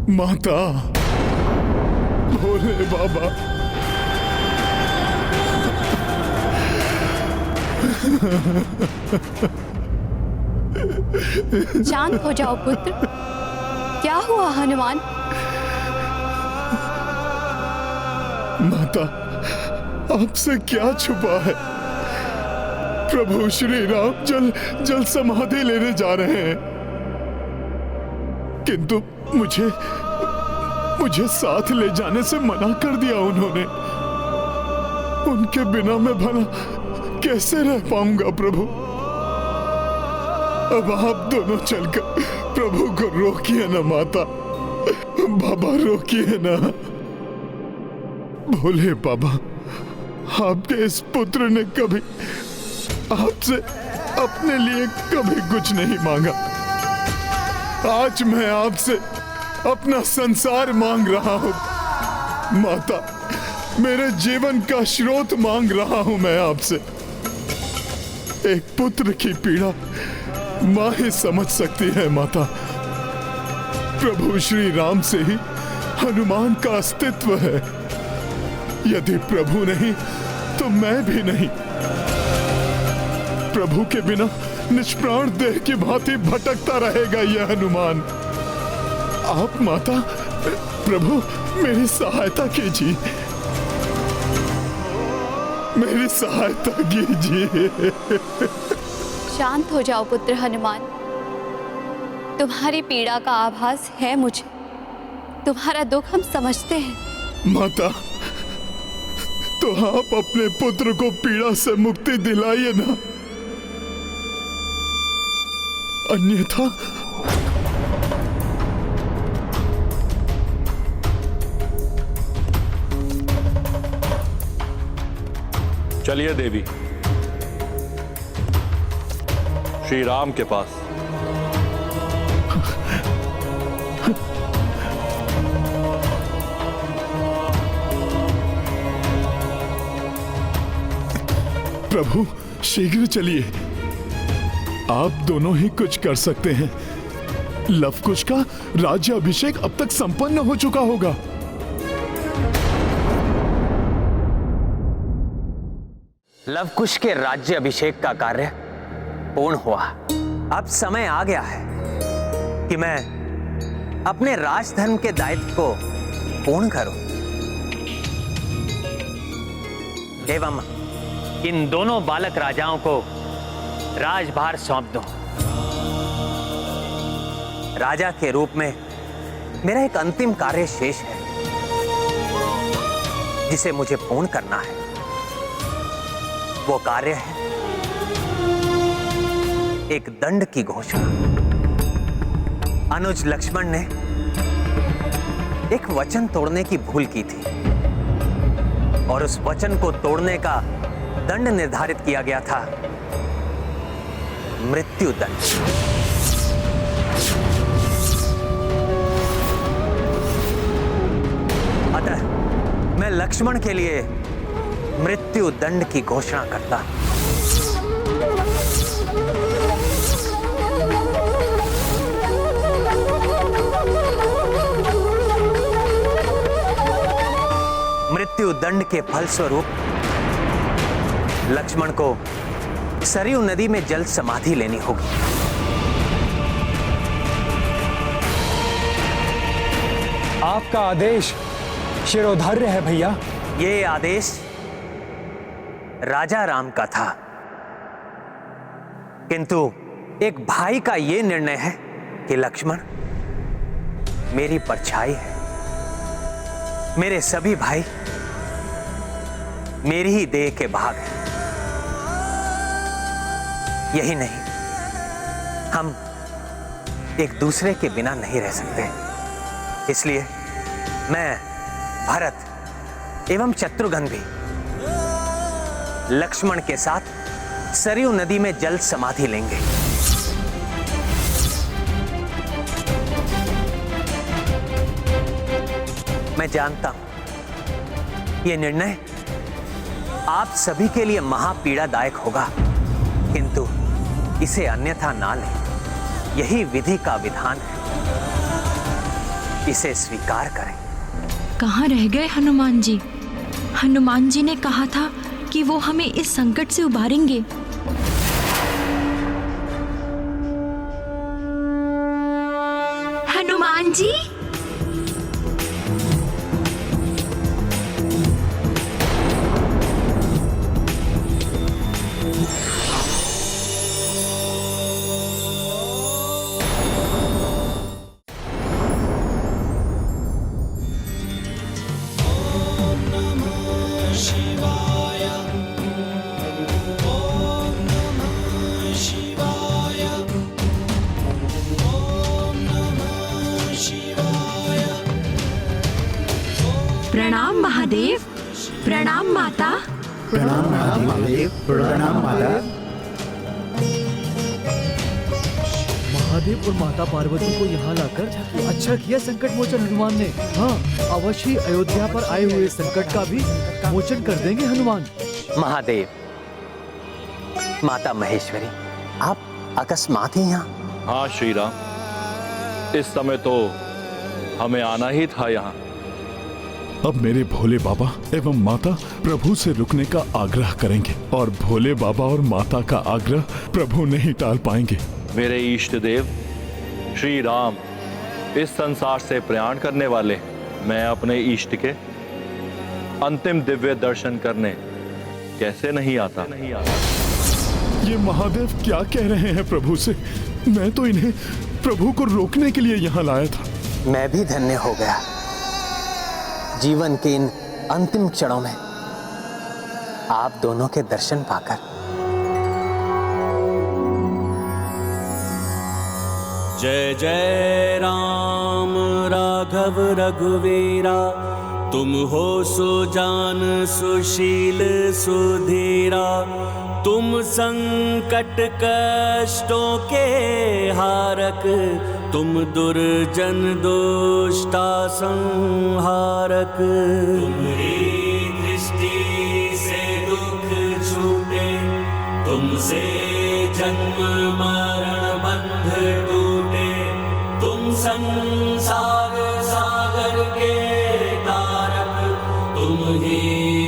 माता, भोले बाबा, शांत हो जाओ पुत्र। क्या हुआ हनुमान? माता, आपसे क्या छुपा है? प्रभु श्री राम जल समाधि लेने जा रहे हैं, किंतु मुझे साथ ले जाने से मना कर दिया उन्होंने। उनके बिना मैं भला कैसे रह पाऊंगा प्रभु? अब आप दोनों चलकर प्रभु को रोकिए ना माता। बाबा रोकिए ना। भोले बाबा, आपके इस पुत्र ने कभी आपसे अपने लिए कभी कुछ नहीं मांगा। आज मैं आपसे अपना संसार मांग रहा हूं माता। मेरे जीवन का स्रोत मांग रहा हूं मैं आपसे। एक पुत्र की पीड़ा मां ही समझ सकती है माता। प्रभु श्री राम से ही हनुमान का अस्तित्व है। यदि प्रभु नहीं तो मैं भी नहीं। प्रभु के बिना निष्प्राण देह की भांति भटकता रहेगा यह हनुमान। आप माता, प्रभु मेरी सहायता कीजिए, मेरी सहायता कीजिए। शांत हो जाओ पुत्र हनुमान। तुम्हारी पीड़ा का आभास है मुझे। तुम्हारा दुख हम समझते हैं। माता, तो आप अपने पुत्र को पीड़ा से मुक्ति दिलाइए ना, अन्यथा चलिए देवी, श्री राम के पास। प्रभु शीघ्र चलिए। आप दोनों ही कुछ कर सकते हैं। लवकुश का राज्य अभिषेक अब तक संपन्न हो चुका होगा। लवकुश के राज्य अभिषेक का कार्य पूर्ण हुआ। अब समय आ गया है कि मैं अपने राजधर्म के दायित्व को पूर्ण करूं एवं इन दोनों बालक राजाओं को राजभार सौंप दूं। राजा के रूप में मेरा एक अंतिम कार्य शेष है जिसे मुझे पूर्ण करना है। वो कार्य है एक दंड की घोषणा। अनुज लक्ष्मण ने एक वचन तोड़ने की भूल की थी और उस वचन को तोड़ने का दंड निर्धारित किया गया था, मृत्यु दंड। अतः मैं लक्ष्मण के लिए मृत्यु दंड की घोषणा करता हूं। मृत्यु दंड के फलस्वरूप लक्ष्मण को सरयू नदी में जल समाधि लेनी होगी। आपका आदेश शिरोधार्य है भैया। ये आदेश राजा राम का था, किंतु एक भाई का यह निर्णय है कि लक्ष्मण मेरी परछाई है। मेरे सभी भाई मेरी ही देह के भाग हैं। यही नहीं, हम एक दूसरे के बिना नहीं रह सकते। इसलिए मैं, भरत एवं शत्रुघ्न भी लक्ष्मण के साथ सरयू नदी में जल समाधि लेंगे। मैं जानता हूं यह निर्णय आप सभी के लिए महापीड़ादायक होगा, किंतु इसे अन्यथा ना लें। यही विधि का विधान है। इसे स्वीकार करें। कहाँ रह गए हनुमान जी? हनुमान जी ने कहा था कि वो हमें इस संकट से उबारेंगे। हनुमान जी, प्रणाम महादेव, प्रणाम माता। प्रणाम महादेव, प्रणाम माता। महादेव और माता पार्वती को यहाँ लाकर अच्छा किया संकट मोचन हनुमान ने। हाँ, अवश्य अयोध्या पर आए हुए संकट का भी मोचन कर देंगे हनुमान। महादेव, माता महेश्वरी, आप अकस्मात ही यहाँ? हाँ श्री राम, इस समय तो हमें आना ही था यहाँ। अब मेरे भोले बाबा एवं माता प्रभु से रुकने का आग्रह करेंगे और भोले बाबा और माता का आग्रह प्रभु नहीं टाल पाएंगे। मेरे इष्ट देव श्री राम इस संसार से प्रयाण करने वाले, मैं अपने इष्ट के अंतिम दिव्य दर्शन करने कैसे नहीं आता। ये महादेव क्या कह रहे हैं प्रभु से? मैं तो इन्हें प्रभु को रोकने के लिए यहाँ लाया था। मैं भी धन्य हो गया जीवन के इन अंतिम क्षणों में आप दोनों के दर्शन पाकर। जय जय राम राघव रघुवीरा, तुम हो सुजान सुशील सुधीरा। तुम संकट कष्टों के हारक, तुम दुर्जन दुष्टा संहारक। तुम्हारी दृष्टि से दुख छूटे, तुमसे जन्म मरण बंध टूटे। तुम संसार सागर के तारक, तुम ही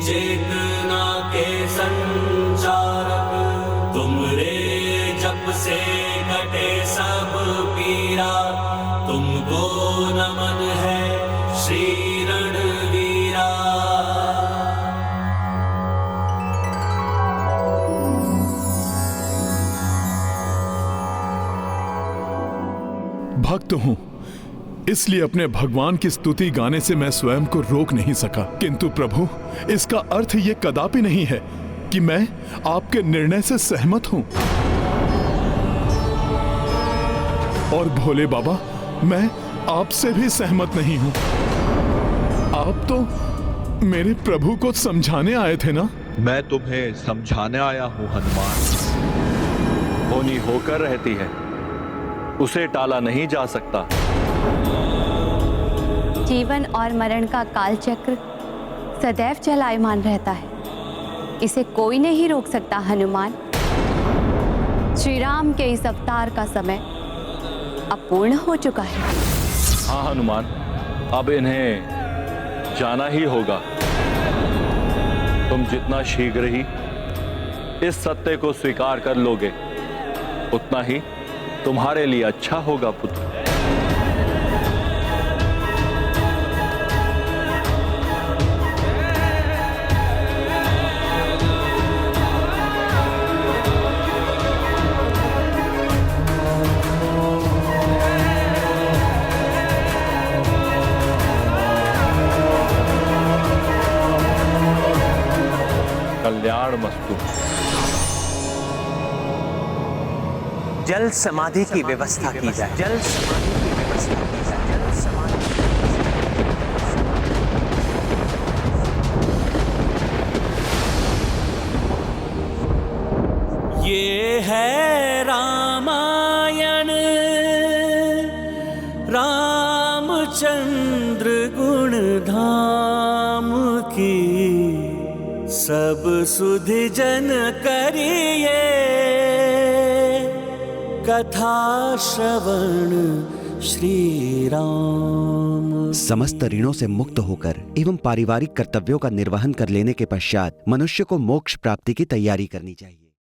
चेतना के संचारक। तुमरे जप से कटे सब पीरा, तुमको नमन है श्री रणवीरा। भक्त हूँ, इसलिए अपने भगवान की स्तुति गाने से मैं स्वयं को रोक नहीं सका। किंतु प्रभु, इसका अर्थ ये कदापि नहीं है कि मैं आपके निर्णय से सहमत हूं। और भोले बाबा, मैं आपसे भी सहमत नहीं हूं। आप तो मेरे प्रभु को समझाने आए थे ना? मैं तुम्हें समझाने आया हूँ हनुमान। होनी होकर रहती है, उसे टाला नहीं जा सकता। जीवन और मरण का काल चक्र सदैव चलायमान रहता है, इसे कोई नहीं रोक सकता हनुमान। श्री राम के इस अवतार का समय अब पूर्ण हो चुका है। हाँ हनुमान, अब इन्हें जाना ही होगा। तुम जितना शीघ्र ही इस सत्य को स्वीकार कर लोगे, उतना ही तुम्हारे लिए अच्छा होगा पुत्र। कल्याण मस्तु। जल समाधि की व्यवस्था की जाए। जल समाधि की व्यवस्था की जाए। जल समाधि। ये है रामायण, रामचंद्र गुण धाम की। सब सुधि जन करिए, कथा श्रवण श्री राम। समस्त ऋणों से मुक्त होकर एवं पारिवारिक कर्तव्यों का निर्वहन कर लेने के पश्चात मनुष्य को मोक्ष प्राप्ति की तैयारी करनी चाहिए।